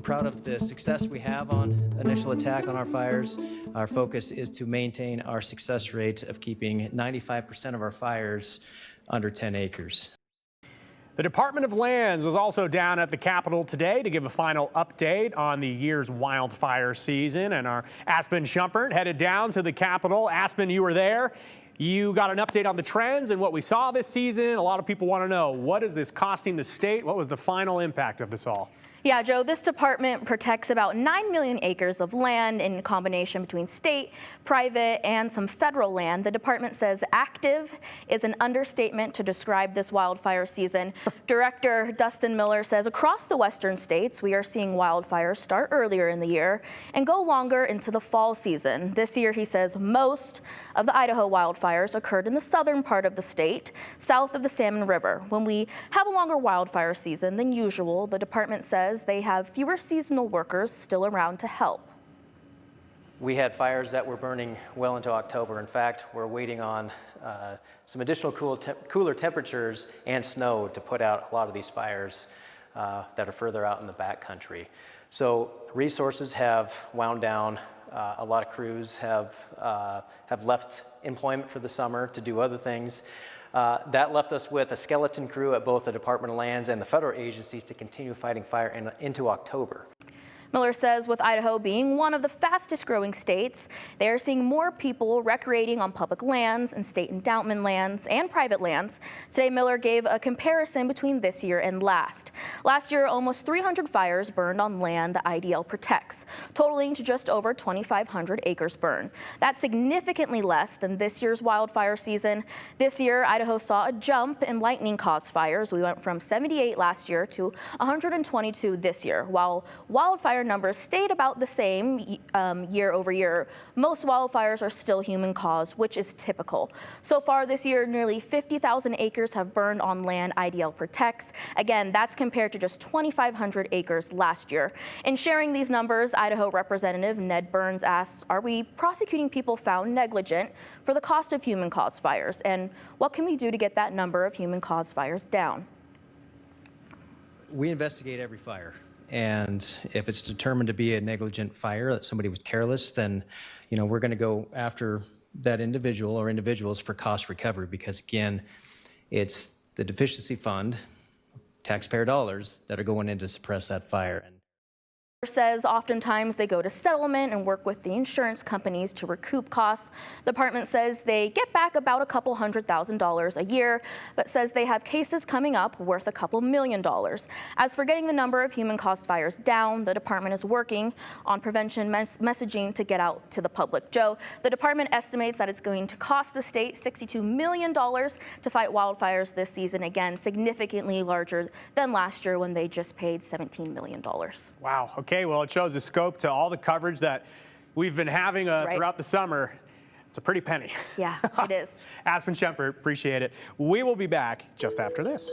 proud of the success we have on initial attack on our fires. Our focus is to maintain our success rate of keeping 95% of our fires under 10 acres. The Department of Lands was also down at the Capitol today to give a final update on the year's wildfire season. And our Aspen Shumpert headed down to the Capitol. Aspen, you were there. You got an update on the trends and what we saw this season. A lot of people want to know, what is this costing the state? What was the final impact of this all? Yeah, Joe, this department protects about 9 million acres of land in combination between state, private, and some federal land. The department says active is an understatement to describe this wildfire season. Director Dustin Miller says across the western states, we are seeing wildfires start earlier in the year and go longer into the fall season. This year, he says, most of the Idaho wildfires occurred in the southern part of the state, south of the Salmon River. When we have a longer wildfire season than usual, the department says they have fewer seasonal workers still around to help. We had fires that were burning well into October. In fact, we're waiting on some additional cooler temperatures and snow to put out a lot of these fires that are further out in the backcountry. So resources have wound down. A lot of crews have left employment for the summer to do other things. That left us with a skeleton crew at both the Department of Lands and the federal agencies to continue fighting fire into October. Miller says with Idaho being one of the fastest growing states, they are seeing more people recreating on public lands and state endowment lands and private lands. Today, Miller gave a comparison between this year and last. Last year, almost 300 fires burned on land the IDL protects, totaling to just over 2,500 acres burned. That's significantly less than this year's wildfire season. This year, Idaho saw a jump in lightning-caused fires. We went from 78 last year to 122 this year, while wildfire numbers stayed about the same year over year. Most wildfires are still human caused, which is typical. So far this year, nearly 50,000 acres have burned on land IDL protects. Again, that's compared to just 2,500 acres last year. In sharing these numbers, Idaho Representative Ned Burns asks, are we prosecuting people found negligent for the cost of human caused fires? And what can we do to get that number of human caused fires down? We investigate every fire. And if it's determined to be a negligent fire, that somebody was careless, then, we're going to go after that individual or individuals for cost recovery, because again, it's the deficiency fund, taxpayer dollars, that are going in to suppress that fire. Says oftentimes they go to settlement and work with the insurance companies to recoup costs. The department says they get back about a couple $100,000 a year, but says they have cases coming up worth a couple $1 million. As for getting the number of human caused fires down, the department is working on prevention messaging to get out to the public. Joe, the department estimates that it's going to cost the state $62 million to fight wildfires this season, again, significantly larger than last year when they just paid $17 million. Wow. Okay, well, it shows the scope to all the coverage that we've been having throughout the summer. It's a pretty penny. Yeah, it is. Aspen Shumpert, appreciate it. We will be back just after this.